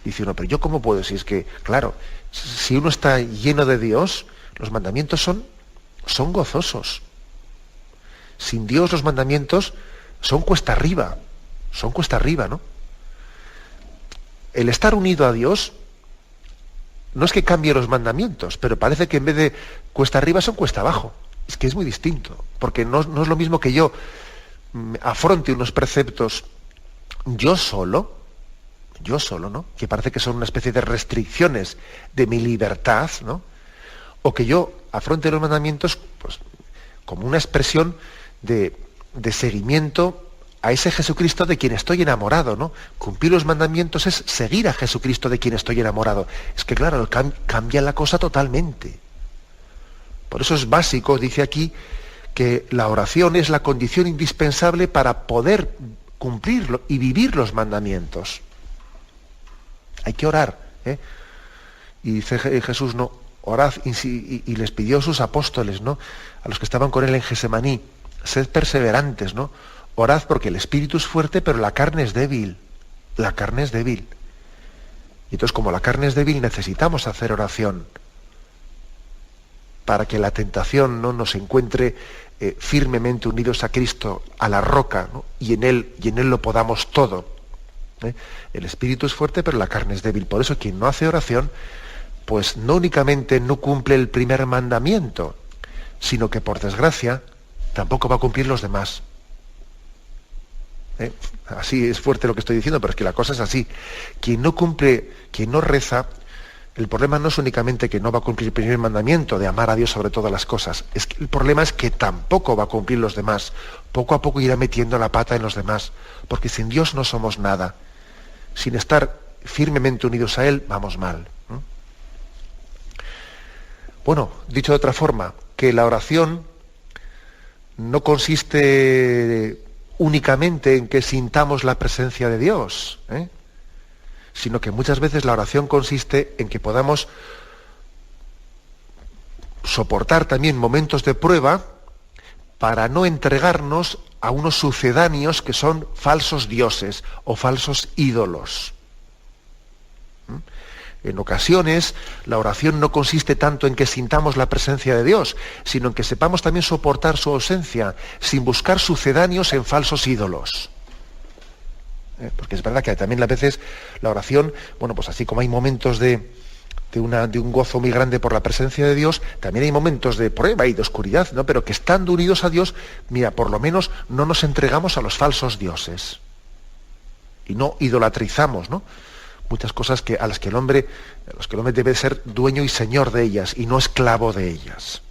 Dice uno, pero ¿yo cómo puedo? Si es que, claro, si uno está lleno de Dios, los mandamientos son gozosos. Sin Dios los mandamientos son cuesta arriba, ¿no? El estar unido a Dios no es que cambie los mandamientos, pero parece que en vez de cuesta arriba son cuesta abajo. Es que es muy distinto, porque no es lo mismo que yo afronte unos preceptos yo solo, ¿no? Que parece que son una especie de restricciones de mi libertad, ¿no? O que yo afronte los mandamientos pues, como una expresión de seguimiento a ese Jesucristo de quien estoy enamorado, ¿no? Cumplir los mandamientos es seguir a Jesucristo de quien estoy enamorado. Es que claro, cambia la cosa totalmente. Por eso es básico, dice aquí, que la oración es la condición indispensable para poder cumplirlo y vivir los mandamientos. Hay que orar, ¿eh? Y dice Jesús, no, orad, y les pidió a sus apóstoles, ¿no? A los que estaban con él en Gesemaní, sed perseverantes, ¿no? Orad porque el espíritu es fuerte, pero la carne es débil. La carne es débil. Y entonces, como la carne es débil, necesitamos hacer oración. para que la tentación no nos encuentre firmemente unidos a Cristo, a la roca, ¿no? y en él lo podamos todo. El espíritu es fuerte, pero la carne es débil. Por eso quien no hace oración, pues no únicamente no cumple el primer mandamiento, sino que por desgracia tampoco va a cumplir los demás. Así es fuerte lo que estoy diciendo, pero es que la cosa es así. Quien no cumple, quien no reza, el problema no es únicamente que no va a cumplir el primer mandamiento de amar a Dios sobre todas las cosas. Es que el problema es que tampoco va a cumplir los demás. Poco a poco irá metiendo la pata en los demás, porque sin Dios no somos nada. Sin estar firmemente unidos a Él, vamos mal. Bueno, dicho de otra forma, que la oración no consiste únicamente en que sintamos la presencia de Dios, sino que muchas veces la oración consiste en que podamos soportar también momentos de prueba para no entregarnos a unos sucedáneos que son falsos dioses o falsos ídolos. En ocasiones, la oración no consiste tanto en que sintamos la presencia de Dios, sino en que sepamos también soportar su ausencia, sin buscar sucedáneos en falsos ídolos. Porque es verdad que también a veces la oración, bueno, pues así como hay momentos de un gozo muy grande por la presencia de Dios, también hay momentos de prueba y de oscuridad, ¿no? Pero que estando unidos a Dios, mira, por lo menos no nos entregamos a los falsos dioses. Y no idolatrizamos, ¿no? Muchas cosas a las que el hombre debe ser dueño y señor de ellas, y no esclavo de ellas.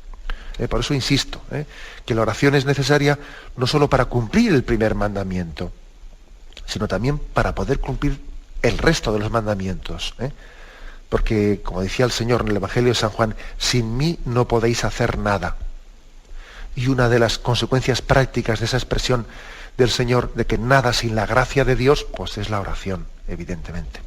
Por eso insisto, que la oración es necesaria no solo para cumplir el primer mandamiento, sino también para poder cumplir el resto de los mandamientos. Porque, como decía el Señor en el Evangelio de San Juan, sin mí no podéis hacer nada. Y una de las consecuencias prácticas de esa expresión del Señor, de que nada sin la gracia de Dios, pues es la oración, evidentemente.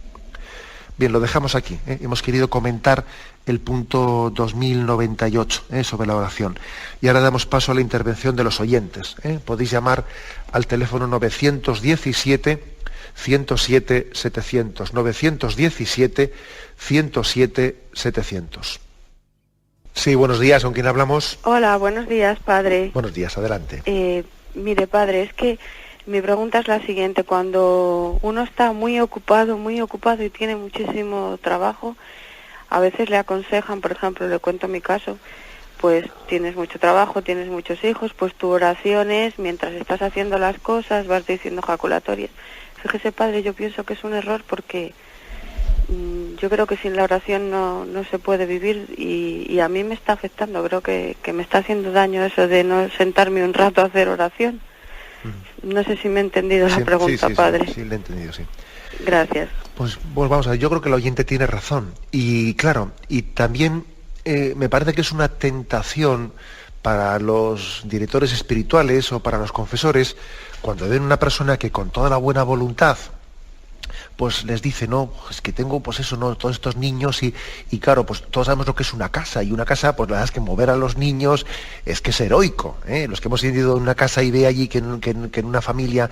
Bien, lo dejamos aquí. Hemos querido comentar el punto 2098 sobre la oración. Y ahora damos paso a la intervención de los oyentes. Podéis llamar al teléfono 917-107-700. 917-107-700. Sí, buenos días. ¿Con quién hablamos? Hola, buenos días, padre. Buenos días, adelante. Mire, padre, es que mi pregunta es la siguiente. Cuando uno está muy ocupado y tiene muchísimo trabajo, a veces le aconsejan, por ejemplo, le cuento mi caso, pues tienes mucho trabajo, tienes muchos hijos, pues tu oración es, mientras estás haciendo las cosas, vas diciendo jaculatorias. Fíjese, padre, yo pienso que es un error porque yo creo que sin la oración no se puede vivir y a mí me está afectando. Creo que me está haciendo daño eso de no sentarme un rato a hacer oración. No sé si me he entendido la pregunta, padre. Sí, le he entendido, sí. Gracias. Pues vamos a ver, yo creo que el oyente tiene razón. Y claro, y también me parece que es una tentación para los directores espirituales o para los confesores, cuando ven una persona que con toda la buena voluntad pues les dice, no, es que tengo pues eso, no, todos estos niños y claro, pues todos sabemos lo que es una casa, y una casa, pues la verdad es que mover a los niños es que es heroico, Los que hemos ido a una casa y ve allí que en una familia,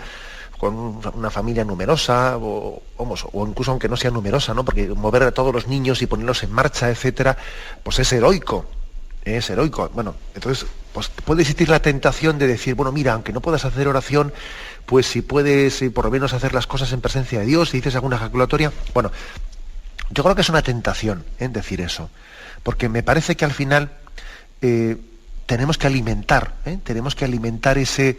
con una familia numerosa, o incluso aunque no sea numerosa, ¿no? Porque mover a todos los niños y ponerlos en marcha, etcétera, pues es heroico. Es heroico. Bueno, entonces pues puede existir la tentación de decir, bueno, mira, aunque no puedas hacer oración, pues si puedes por lo menos hacer las cosas en presencia de Dios, si dices alguna ejaculatoria. Bueno, yo creo que es una tentación decir eso, porque me parece que al final tenemos que alimentar ese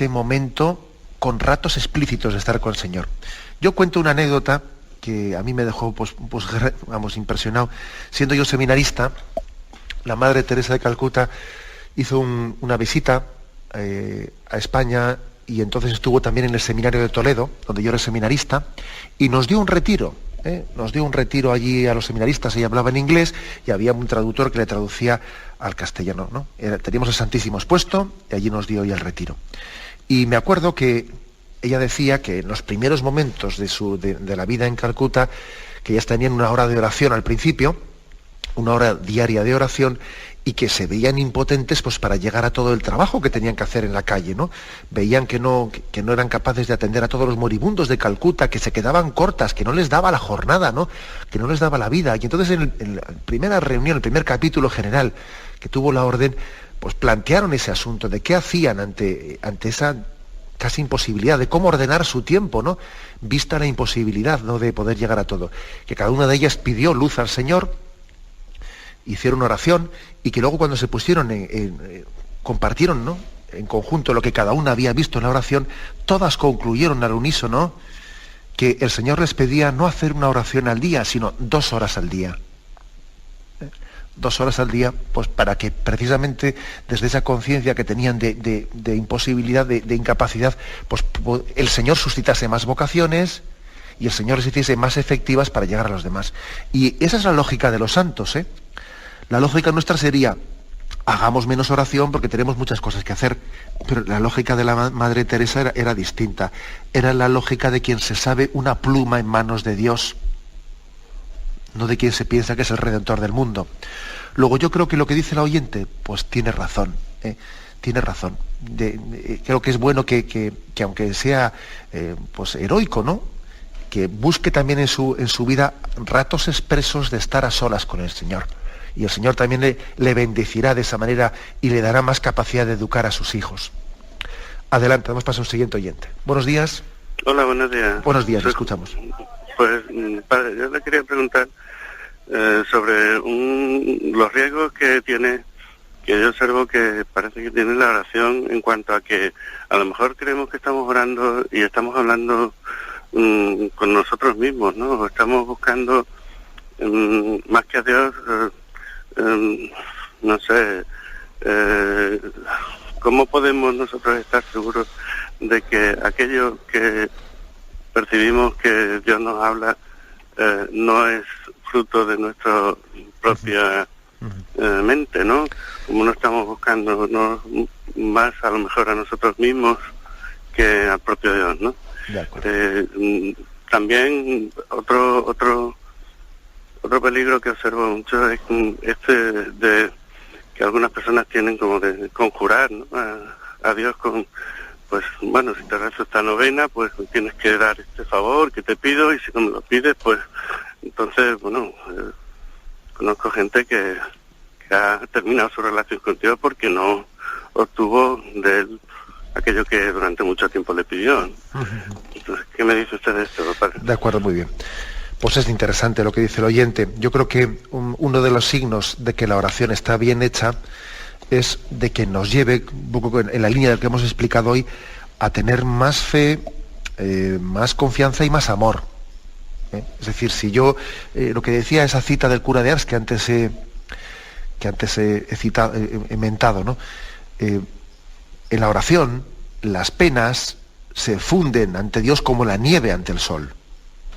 momento con ratos explícitos de estar con el Señor. Yo cuento una anécdota que a mí me dejó impresionado. Siendo yo seminarista, la Madre Teresa de Calcuta hizo una visita a España, y entonces estuvo también en el seminario de Toledo, donde yo era seminarista, y nos dio un retiro. Nos dio un retiro allí a los seminaristas. Ella hablaba en inglés y había un traductor que le traducía al castellano, ¿no? Teníamos el Santísimo expuesto y allí nos dio ella el retiro. Y me acuerdo que ella decía que en los primeros momentos de la vida en Calcuta, que ellas tenían una hora de oración al principio, una hora diaria de oración, y que se veían impotentes pues para llegar a todo el trabajo que tenían que hacer en la calle, ¿no? Veían que no eran capaces de atender a todos los moribundos de Calcuta, que se quedaban cortas, que no les daba la jornada, ¿no? Que no les daba la vida. Y entonces en la primera reunión, el primer capítulo general que tuvo la orden, pues plantearon ese asunto de qué hacían ante esa casi imposibilidad, de cómo ordenar su tiempo, ¿no? Vista la imposibilidad, ¿no?, de poder llegar a todo. Que cada una de ellas pidió luz al Señor, hicieron una oración, y que luego cuando se pusieron compartieron, ¿no?, en conjunto lo que cada una había visto en la oración, todas concluyeron al unísono que el Señor les pedía no hacer una oración al día, sino 2 horas al día. 2 horas al día, pues para que precisamente desde esa conciencia que tenían de imposibilidad, de incapacidad, pues el Señor suscitase más vocaciones y el Señor les hiciese más efectivas para llegar a los demás. Y esa es la lógica de los santos, ¿eh? La lógica nuestra sería, hagamos menos oración porque tenemos muchas cosas que hacer, pero la lógica de la Madre Teresa era distinta. Era la lógica de quien se sabe una pluma en manos de Dios, no de quien se piensa que es el Redentor del mundo. Luego yo creo que lo que dice la oyente, pues tiene razón, tiene razón. Creo que es bueno que aunque sea pues heroico, ¿no?, que busque también en su vida ratos expresos de estar a solas con el Señor. Y el Señor también le bendecirá de esa manera y le dará más capacidad de educar a sus hijos. Adelante, vamos a pasar a un siguiente oyente. Buenos días. Hola, buenos días. Buenos días, le escuchamos. Pues, padre, yo le quería preguntar sobre los riesgos que tiene, que yo observo que parece que tiene la oración en cuanto a que a lo mejor creemos que estamos orando y estamos hablando con nosotros mismos, ¿no? Estamos buscando más que a Dios, no sé, ¿cómo podemos nosotros estar seguros de que aquello que percibimos que Dios nos habla no es fruto de nuestra propia mente, ¿no? Como no estamos buscando más a lo mejor a nosotros mismos que al propio Dios, ¿no? También otro peligro que observo mucho es de que algunas personas tienen como de conjurar, ¿no?, a Dios con, pues bueno, si te rezo esta novena, pues tienes que dar este favor que te pido, y si no me lo pides, pues entonces, bueno, conozco gente que ha terminado su relación contigo porque no obtuvo de él aquello que durante mucho tiempo le pidió. Entonces, ¿qué me dice usted de esto, padre? De acuerdo, muy bien. Pues es interesante lo que dice el oyente. Yo creo que uno de los signos de que la oración está bien hecha es de que nos lleve, un poco en la línea del que hemos explicado hoy, a tener más fe, más confianza y más amor. Es decir, si yo, lo que decía esa cita del cura de Ars, que antes he mentado, ¿no? En la oración, las penas se funden ante Dios como la nieve ante el sol.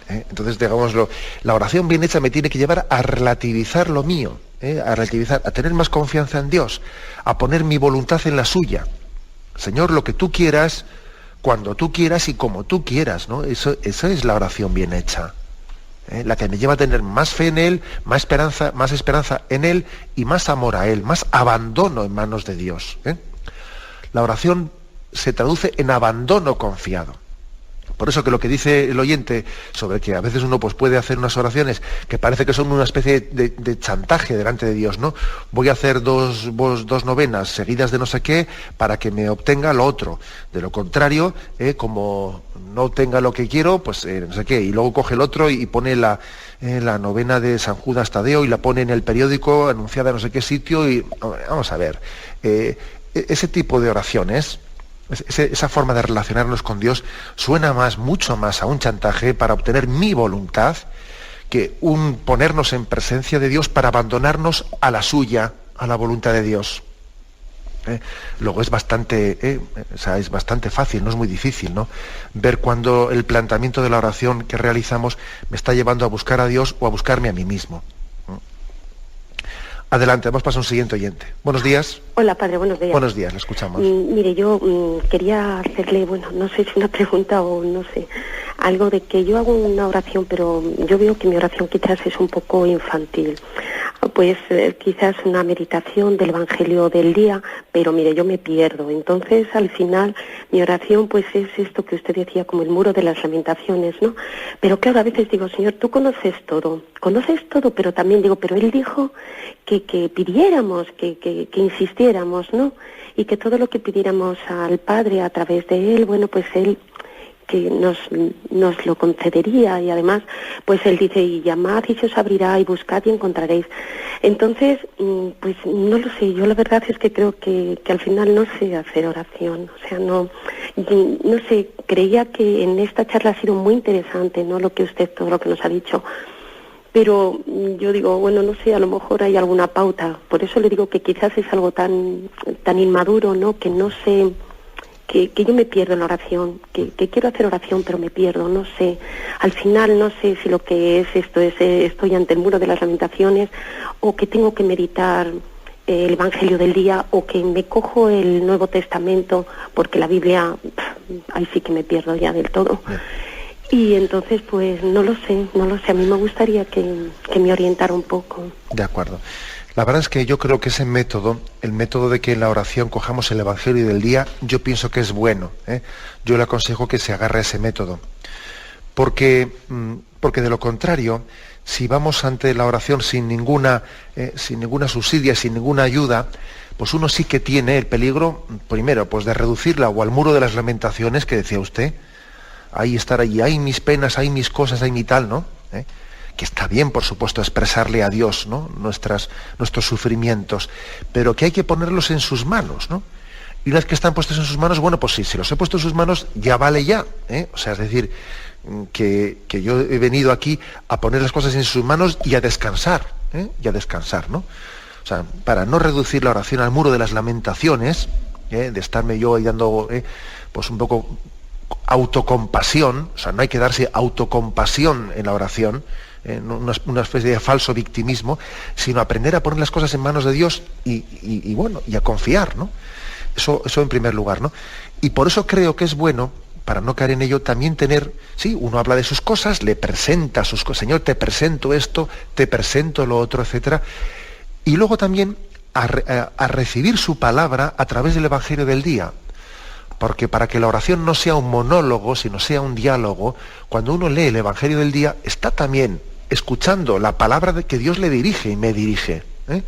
Entonces, digámoslo, la oración bien hecha me tiene que llevar a relativizar lo mío, a relativizar, a tener más confianza en Dios, a poner mi voluntad en la suya. Señor, lo que tú quieras, cuando tú quieras y como tú quieras, ¿no? Eso es la oración bien hecha. La que me lleva a tener más fe en Él, más esperanza en Él y más amor a Él, más abandono en manos de Dios. La oración se traduce en abandono confiado. Por eso que lo que dice el oyente sobre que a veces uno pues puede hacer unas oraciones que parece que son una especie de chantaje delante de Dios, ¿no? Voy a hacer dos novenas seguidas de no sé qué para que me obtenga lo otro. De lo contrario, como no obtenga lo que quiero, pues no sé qué. Y luego coge el otro y pone la novena de San Judas Tadeo y la pone en el periódico anunciada en no sé qué sitio. Y vamos a ver, ese tipo de oraciones, esa forma de relacionarnos con Dios suena mucho más a un chantaje para obtener mi voluntad que un ponernos en presencia de Dios para abandonarnos a la suya, a la voluntad de Dios. Luego es bastante fácil, no es muy difícil, ¿no?, ver cuando el planteamiento de la oración que realizamos me está llevando a buscar a Dios o a buscarme a mí mismo. Adelante, vamos a pasar a un siguiente oyente. Buenos días. Hola, padre, buenos días. Buenos días, le escuchamos. Mire, yo quería hacerle, no sé si una pregunta o no sé, algo de que yo hago una oración, pero yo veo que mi oración quizás es un poco infantil. Pues quizás una meditación del Evangelio del día, pero mire, yo me pierdo. Entonces, al final, mi oración pues es esto que usted decía, como el muro de las lamentaciones, ¿no? Pero claro, a veces digo, Señor, tú conoces todo, pero también digo, pero Él dijo que pidiéramos, que insistiéramos, ¿no? Y que todo lo que pidiéramos al Padre a través de Él, bueno, pues Él que nos lo concedería, y además pues Él dice, y llamad y se os abrirá, y buscad y encontraréis. Entonces, pues no lo sé, yo la verdad es que creo que al final no sé hacer oración, o sea, no sé, creía que en esta charla ha sido muy interesante, ¿no? Todo lo que nos ha dicho, pero yo digo, bueno, no sé, a lo mejor hay alguna pauta, por eso le digo que quizás es algo tan inmaduro, ¿no? Que no sé, que yo me pierdo en la oración, que quiero hacer oración pero me pierdo, no sé, al final no sé si lo que es esto es estoy ante el muro de las lamentaciones, o que tengo que meditar el Evangelio del día, o que me cojo el Nuevo Testamento, porque la Biblia, ahí sí que me pierdo ya del todo. Y entonces pues no lo sé, a mí me gustaría que me orientara un poco. De acuerdo. La verdad es que yo creo que ese método, el método de que en la oración cojamos el Evangelio del día, yo pienso que es bueno, ¿eh? Yo le aconsejo que se agarre a ese método. Porque de lo contrario, si vamos ante la oración sin ninguna subsidia, sin ninguna ayuda, pues uno sí que tiene el peligro, primero, pues de reducirla o al muro de las lamentaciones que decía usted, ahí estar allí, hay mis penas, hay mis cosas, hay mi tal, ¿no? Que está bien, por supuesto, expresarle a Dios, ¿no? nuestros sufrimientos, pero que hay que ponerlos en sus manos, ¿no? Y una vez que están puestos en sus manos, bueno, pues sí, si los he puesto en sus manos, ya vale ya, ¿eh? O sea, es decir, que yo he venido aquí a poner las cosas en sus manos y a descansar, ¿no? O sea, para no reducir la oración al muro de las lamentaciones, de estarme yo ahí dando, pues un poco autocompasión, o sea, no hay que darse autocompasión en la oración, una especie de falso victimismo, sino aprender a poner las cosas en manos de Dios y bueno, y a confiar, ¿no? Eso en primer lugar, ¿no? Y por eso creo que es bueno, para no caer en ello, también tener, sí, uno habla de sus cosas, le presenta sus cosas, Señor, te presento esto, te presento lo otro, etcétera, y luego también a recibir su palabra a través del Evangelio del día. Porque para que la oración no sea un monólogo, sino sea un diálogo, cuando uno lee el Evangelio del día, está también escuchando la palabra de que Dios le dirige y me dirige, ¿eh?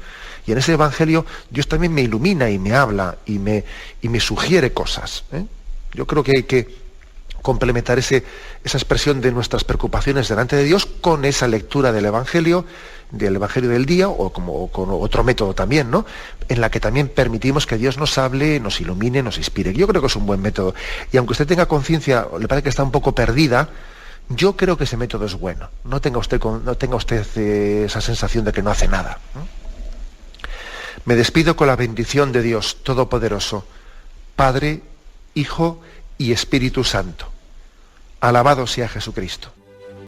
Y en ese Evangelio Dios también me ilumina y me habla y me sugiere cosas, ¿eh? Yo creo que hay que complementar esa expresión de nuestras preocupaciones delante de Dios con esa lectura del Evangelio del día, o con otro método también, ¿no? En la que también permitimos que Dios nos hable, nos ilumine, nos inspire. Yo creo que es un buen método. Y aunque usted tenga conciencia, le parece que está un poco perdida, yo creo que ese método es bueno. No tenga usted esa sensación de que no hace nada, ¿no? Me despido con la bendición de Dios Todopoderoso, Padre, Hijo y Espíritu Santo. Alabado sea Jesucristo.